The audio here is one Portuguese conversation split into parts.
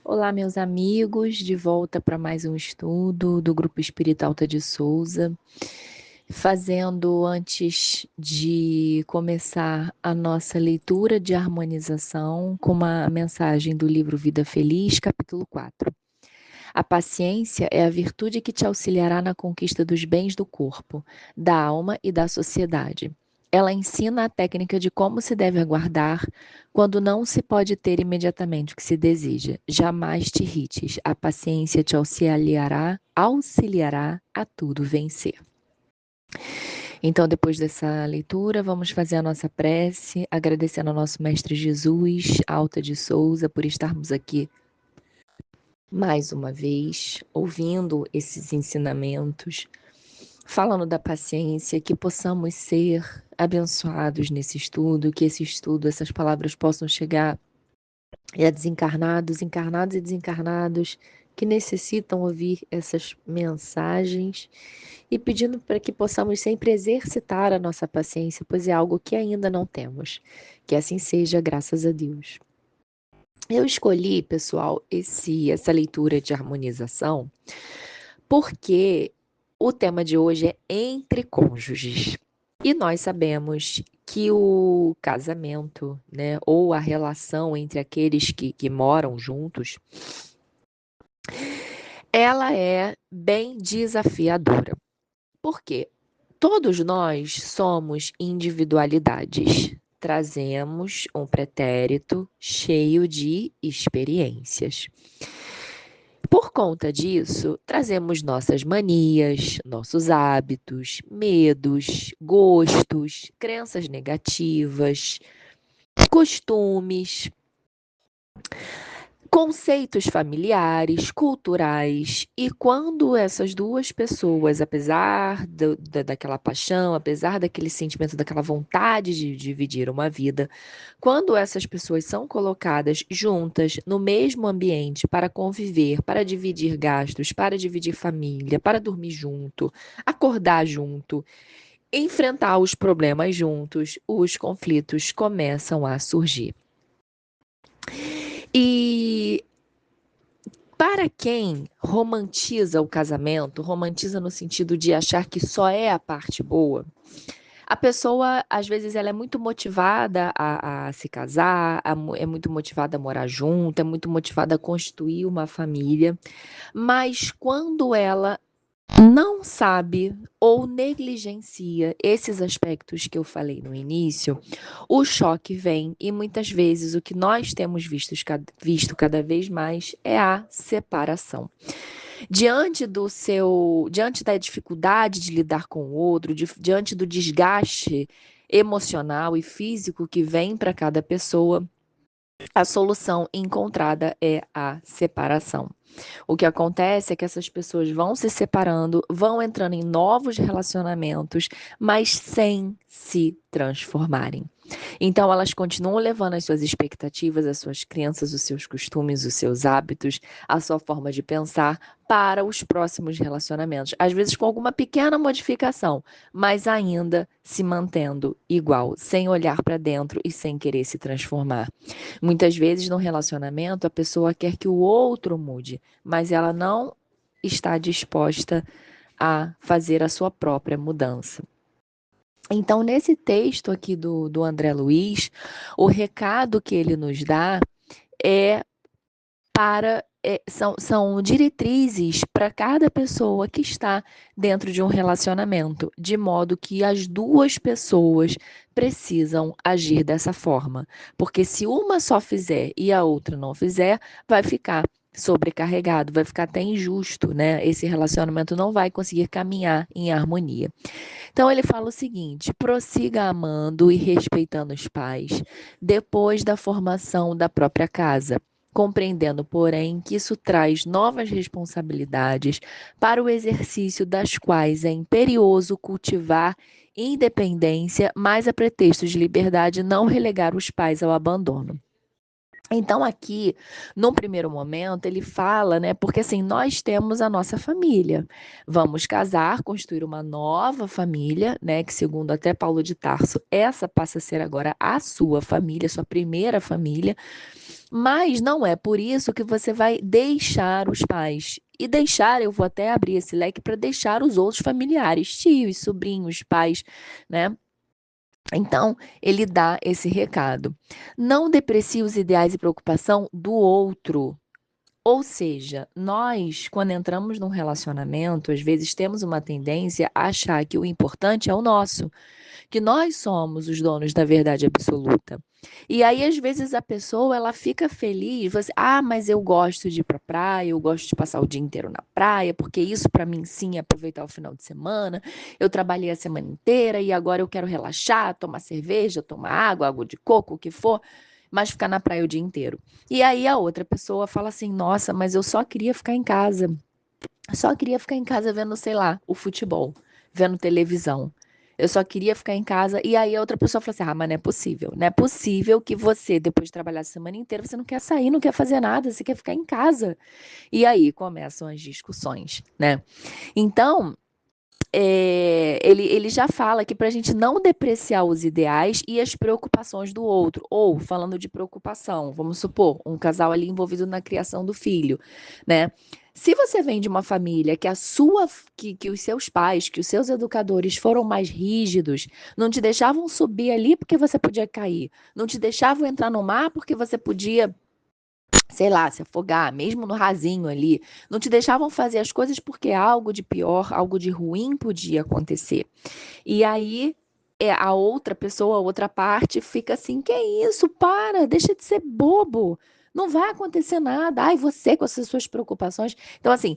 Olá, meus amigos, de volta para mais um estudo do Grupo Espírita Alta de Souza. Fazendo, antes de começar a nossa leitura de harmonização, com uma mensagem do livro Vida Feliz, capítulo 4. A paciência é a virtude que te auxiliará na conquista dos bens do corpo, da alma e da sociedade. Ela ensina a técnica de como se deve aguardar quando não se pode ter imediatamente o que se deseja. Jamais te irrites. A paciência te auxiliará a tudo vencer. Então, depois dessa leitura, vamos fazer a nossa prece, agradecendo ao nosso Mestre Jesus, Alta de Souza, por estarmos aqui mais uma vez, ouvindo esses ensinamentos, falando da paciência, que possamos ser abençoados nesse estudo, que esse estudo, essas palavras possam chegar a desencarnados, encarnados e desencarnados que necessitam ouvir essas mensagens e pedindo para que possamos sempre exercitar a nossa paciência, pois é algo que ainda não temos. Que assim seja, graças a Deus. Eu escolhi, pessoal, essa leitura de harmonização porque o tema de hoje é entre cônjuges. E nós sabemos que o casamento, né, ou a relação entre aqueles que moram juntos, ela é bem desafiadora. Por quê? Todos nós somos individualidades. Trazemos um pretérito cheio de experiências. Por conta disso, trazemos nossas manias, nossos hábitos, medos, gostos, crenças negativas, costumes, conceitos familiares, culturais, e quando essas duas pessoas, apesar daquela paixão, apesar daquele sentimento, daquela vontade de dividir uma vida, quando essas pessoas são colocadas juntas no mesmo ambiente para conviver, para dividir gastos, para dividir família, para dormir junto, acordar junto, enfrentar os problemas juntos, os conflitos começam a surgir. E para quem romantiza o casamento, romantiza no sentido de achar que só é a parte boa, a pessoa, às vezes, ela é muito motivada a se casar, é muito motivada a morar junto, é muito motivada a constituir uma família, mas quando ela não sabe ou negligencia esses aspectos que eu falei no início, o choque vem e muitas vezes o que nós temos visto cada vez mais é a separação. Diante da dificuldade de lidar com o outro, diante do desgaste emocional e físico que vem para cada pessoa, a solução encontrada é a separação. O que acontece é que essas pessoas vão se separando, vão entrando em novos relacionamentos, mas sem se transformarem. Então, elas continuam levando as suas expectativas, as suas crenças, os seus costumes, os seus hábitos, a sua forma de pensar para os próximos relacionamentos. Às vezes com alguma pequena modificação, mas ainda se mantendo igual, sem olhar para dentro e sem querer se transformar. Muitas vezes no relacionamento, a pessoa quer que o outro mude, mas ela não está disposta a fazer a sua própria mudança. Então, nesse texto aqui do André Luiz, o recado que ele nos dá é são diretrizes para cada pessoa que está dentro de um relacionamento, de modo que as duas pessoas precisam agir dessa forma. Porque se uma só fizer e a outra não fizer, vai ficar sobrecarregado, vai ficar até injusto, né? Esse relacionamento não vai conseguir caminhar em harmonia. Então ele fala o seguinte: prossiga amando e respeitando os pais depois da formação da própria casa, compreendendo, porém, que isso traz novas responsabilidades para o exercício das quais é imperioso cultivar independência, mas a pretexto de liberdade não relegar os pais ao abandono. Então aqui, num primeiro momento, ele fala, né, porque assim, nós temos a nossa família. Vamos casar, construir uma nova família, né, que segundo até Paulo de Tarso, essa passa a ser agora a sua família, sua primeira família, mas não é por isso que você vai deixar os pais. E deixar, eu vou até abrir esse leque para deixar os outros familiares, tios, sobrinhos, pais, né? Então, ele dá esse recado. Não deprecie os ideais e preocupação do outro. Ou seja, nós, quando entramos num relacionamento, às vezes temos uma tendência a achar que o importante é o nosso, que nós somos os donos da verdade absoluta. E aí, às vezes, a pessoa ela fica feliz, mas eu gosto de ir pra praia, eu gosto de passar o dia inteiro na praia, porque isso para mim sim é aproveitar o final de semana. Eu trabalhei a semana inteira e agora eu quero relaxar, tomar cerveja, tomar água de coco, o que for, mas ficar na praia o dia inteiro. E aí a outra pessoa fala assim: "Nossa, mas eu só queria ficar em casa. Só queria ficar em casa vendo, sei lá, o futebol, vendo televisão. Eu só queria ficar em casa". E aí a outra pessoa falou assim: "Ah, mas não é possível. Não é possível que você, depois de trabalhar a semana inteira, você não quer sair, não quer fazer nada, você quer ficar em casa". E aí começam as discussões, né? Então, ele já fala que para a gente não depreciar os ideais e as preocupações do outro. Ou, falando de preocupação, vamos supor, um casal ali envolvido na criação do filho, né? Se você vem de uma família que a sua, que os seus pais, que os seus educadores foram mais rígidos, não te deixavam subir ali porque você podia cair, não te deixavam entrar no mar porque você podia, sei lá, se afogar, mesmo no rasinho ali. Não te deixavam fazer as coisas porque algo de pior, algo de ruim podia acontecer. E aí a outra pessoa, a outra parte fica assim: "Que isso? Para, deixa de ser bobo. Não vai acontecer nada. Ai, você com essas suas preocupações". Então, assim,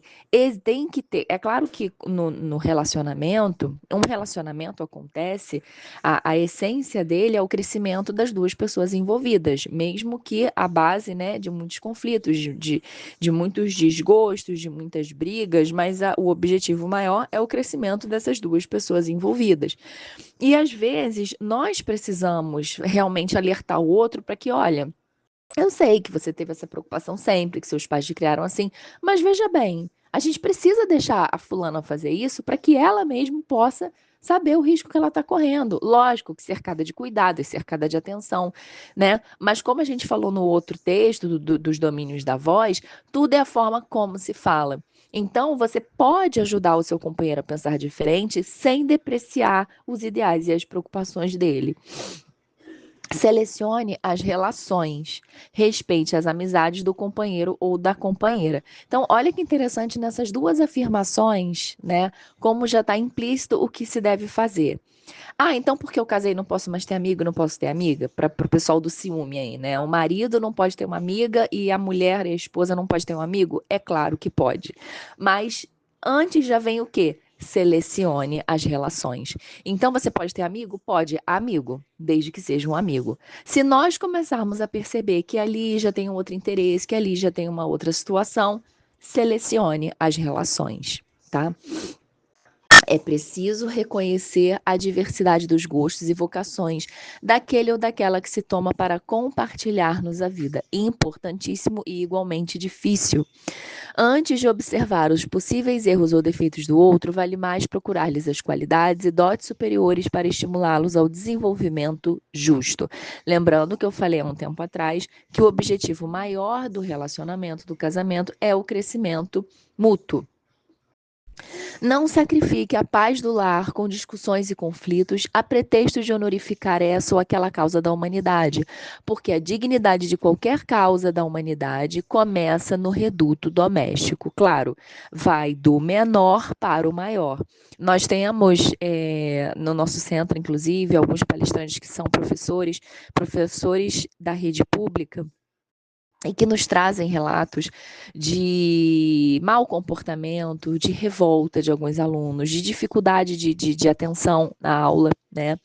tem que ter. É claro que no relacionamento, um relacionamento acontece, a essência dele é o crescimento das duas pessoas envolvidas, mesmo que a base, né, de muitos conflitos, de muitos desgostos, de muitas brigas, mas o objetivo maior é o crescimento dessas duas pessoas envolvidas. E às vezes nós precisamos realmente alertar o outro para que, olha, eu sei que você teve essa preocupação sempre, que seus pais te criaram assim, mas veja bem, a gente precisa deixar a fulana fazer isso para que ela mesma possa saber o risco que ela está correndo. Lógico que cercada de cuidado, cercada de atenção, né? Mas como a gente falou no outro texto dos domínios da voz, tudo é a forma como se fala. Então, você pode ajudar o seu companheiro a pensar diferente sem depreciar os ideais e as preocupações dele. Selecione as relações, respeite as amizades do companheiro ou da companheira. Então, olha que interessante nessas duas afirmações, né? Como já está implícito o que se deve fazer. Ah, então porque eu casei não posso mais ter amigo, não posso ter amiga? Para o pessoal do ciúme aí, né? O marido não pode ter uma amiga e a mulher e a esposa não pode ter um amigo? É claro que pode. Mas antes já vem o quê? Selecione as relações. Então você pode ter amigo? Pode, amigo, desde que seja um amigo. Se nós começarmos a perceber que ali já tem um outro interesse, que ali já tem uma outra situação, selecione as relações, tá? É preciso reconhecer a diversidade dos gostos e vocações daquele ou daquela que se toma para compartilhar-nos a vida. Importantíssimo e igualmente difícil. Antes de observar os possíveis erros ou defeitos do outro, vale mais procurar-lhes as qualidades e dotes superiores para estimulá-los ao desenvolvimento justo. Lembrando que eu falei há um tempo atrás que o objetivo maior do relacionamento, do casamento, é o crescimento mútuo. Não sacrifique a paz do lar com discussões e conflitos a pretexto de honorificar essa ou aquela causa da humanidade, porque a dignidade de qualquer causa da humanidade começa no reduto doméstico. Claro, vai do menor para o maior. Nós temos no nosso centro, inclusive, alguns palestrantes que são professores da rede pública e que nos trazem relatos de mau comportamento, de revolta de alguns alunos, de dificuldade de atenção na aula, né?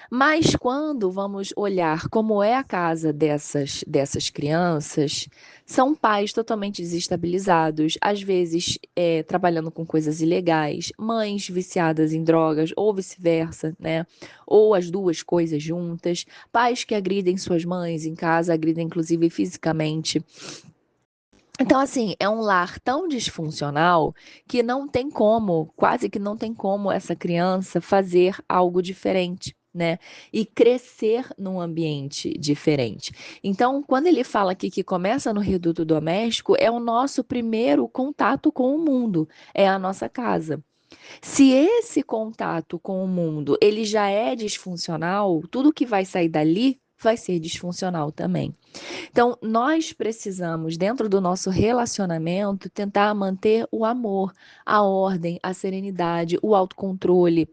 Mas quando vamos olhar como é a casa dessas crianças, são pais totalmente desestabilizados, às vezes trabalhando com coisas ilegais, mães viciadas em drogas, ou vice-versa, né? Ou as duas coisas juntas, pais que agridem suas mães em casa, agridem inclusive fisicamente. Então, assim, é um lar tão disfuncional que não tem como, quase que não tem como essa criança fazer algo diferente, né? E crescer num ambiente diferente. Então, quando ele fala aqui que começa no reduto doméstico, é o nosso primeiro contato com o mundo, é a nossa casa. Se esse contato com o mundo ele já é disfuncional, tudo que vai sair dali vai ser disfuncional também. Então, nós precisamos, dentro do nosso relacionamento, tentar manter o amor, a ordem, a serenidade, o autocontrole,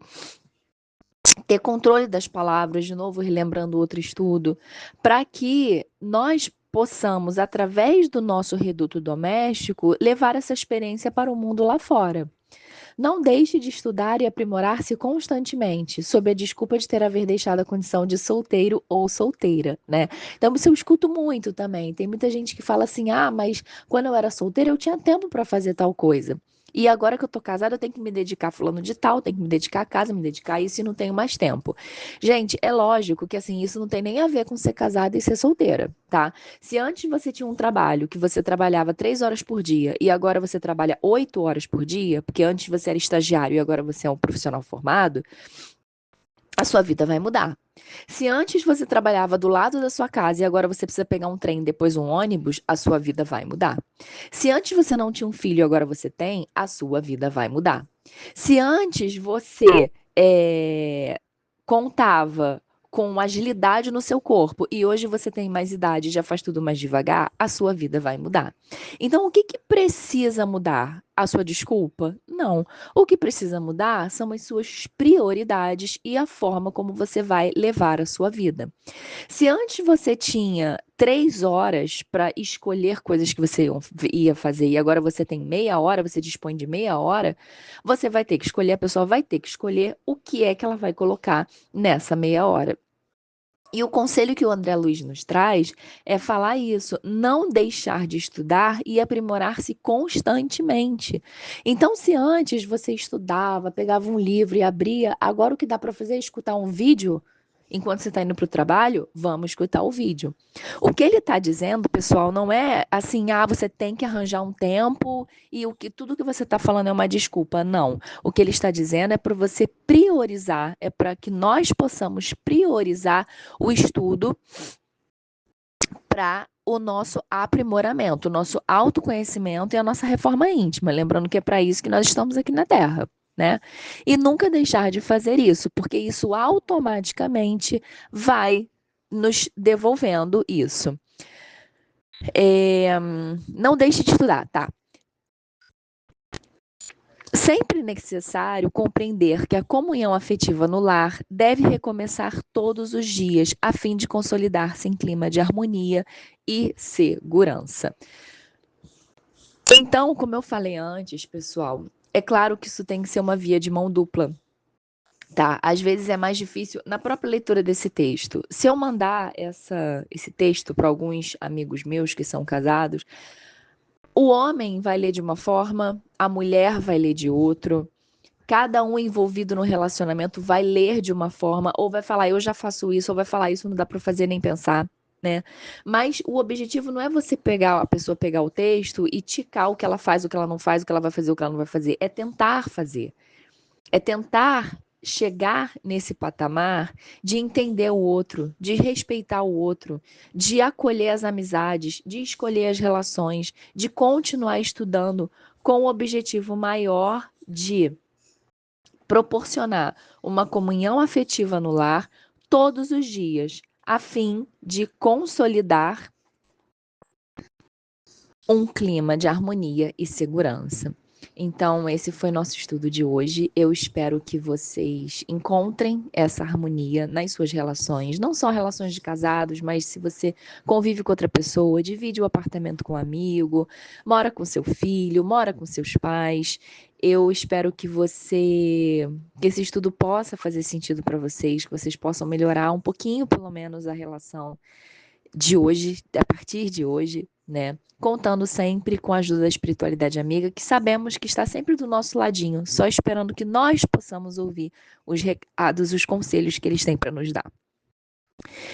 ter controle das palavras, de novo, relembrando outro estudo, para que nós possamos, através do nosso reduto doméstico, levar essa experiência para o mundo lá fora. Não deixe de estudar e aprimorar-se constantemente, sob a desculpa de ter haver deixado a condição de solteiro ou solteira, né? Então, isso eu escuto muito também. Tem muita gente que fala assim: ah, mas quando eu era solteira eu tinha tempo para fazer tal coisa. E agora que eu tô casada, eu tenho que me dedicar a fulano de tal, tenho que me dedicar à casa, me dedicar a isso e não tenho mais tempo. Gente, é lógico que assim, isso não tem nem a ver com ser casada e ser solteira, tá? Se antes você tinha um trabalho que você trabalhava 3 horas por dia e agora você trabalha 8 horas por dia, porque antes você era estagiário e agora você é um profissional formado, a sua vida vai mudar. Se antes você trabalhava do lado da sua casa e agora você precisa pegar um trem, depois um ônibus, a sua vida vai mudar. Se antes você não tinha um filho e agora você tem, a sua vida vai mudar. Se antes você contava com agilidade no seu corpo e hoje você tem mais idade e já faz tudo mais devagar, a sua vida vai mudar. Então, o que que precisa mudar? A sua desculpa? Não. O que precisa mudar são as suas prioridades e a forma como você vai levar a sua vida. Se antes você tinha 3 horas para escolher coisas que você ia fazer e agora você tem meia hora, você dispõe de meia hora, você vai ter que escolher, a pessoa vai ter que escolher o que é que ela vai colocar nessa meia hora. E o conselho que o André Luiz nos traz é falar isso, não deixar de estudar e aprimorar-se constantemente. Então, se antes você estudava, pegava um livro e abria, agora o que dá para fazer é escutar um vídeo. Enquanto você está indo para o trabalho, vamos escutar o vídeo. O que ele está dizendo, pessoal, não é assim, ah, você tem que arranjar um tempo e tudo que você está falando é uma desculpa. Não. O que ele está dizendo é para você priorizar, é para que nós possamos priorizar o estudo para o nosso aprimoramento, o nosso autoconhecimento e a nossa reforma íntima. Lembrando que é para isso que nós estamos aqui na Terra, né? E nunca deixar de fazer isso, porque isso automaticamente vai nos devolvendo isso. Não deixe de estudar, tá? Sempre necessário compreender que a comunhão afetiva no lar deve recomeçar todos os dias, a fim de consolidar-se em clima de harmonia e segurança. Então, como eu falei antes, pessoal, é claro que isso tem que ser uma via de mão dupla. Tá, às vezes é mais difícil na própria leitura desse texto. Se eu mandar esse texto para alguns amigos meus que são casados, o homem vai ler de uma forma, a mulher vai ler de outro. Cada um envolvido no relacionamento vai ler de uma forma, ou vai falar, eu já faço isso, ou vai falar, isso não dá para fazer nem pensar, né? Mas o objetivo não é você pegar, a pessoa pegar o texto e ticar o que ela faz, o que ela não faz, o que ela vai fazer, o que ela não vai fazer. É tentar fazer. É tentar chegar nesse patamar de entender o outro, de respeitar o outro, de acolher as amizades, de escolher as relações, de continuar estudando com o objetivo maior de proporcionar uma comunhão afetiva no lar todos os dias, a fim de consolidar um clima de harmonia e segurança. Então, esse foi nosso estudo de hoje. Eu espero que vocês encontrem essa harmonia nas suas relações, não só relações de casados, mas se você convive com outra pessoa, divide o apartamento com um amigo, mora com seu filho, mora com seus pais. Eu espero que esse estudo possa fazer sentido para vocês, que vocês possam melhorar um pouquinho, pelo menos, a relação de hoje, a partir de hoje, né? Contando sempre com a ajuda da espiritualidade amiga, que sabemos que está sempre do nosso ladinho, só esperando que nós possamos ouvir os recados, os conselhos que eles têm para nos dar.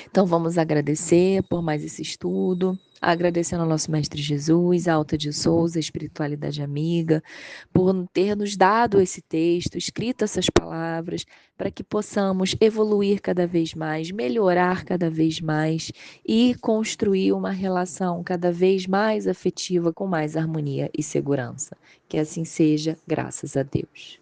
Então vamos agradecer por mais esse estudo, agradecendo ao nosso Mestre Jesus, a Alta de Souza, a espiritualidade amiga, por ter nos dado esse texto, escrito essas palavras, para que possamos evoluir cada vez mais, melhorar cada vez mais e construir uma relação cada vez mais afetiva, com mais harmonia e segurança. Que assim seja, graças a Deus.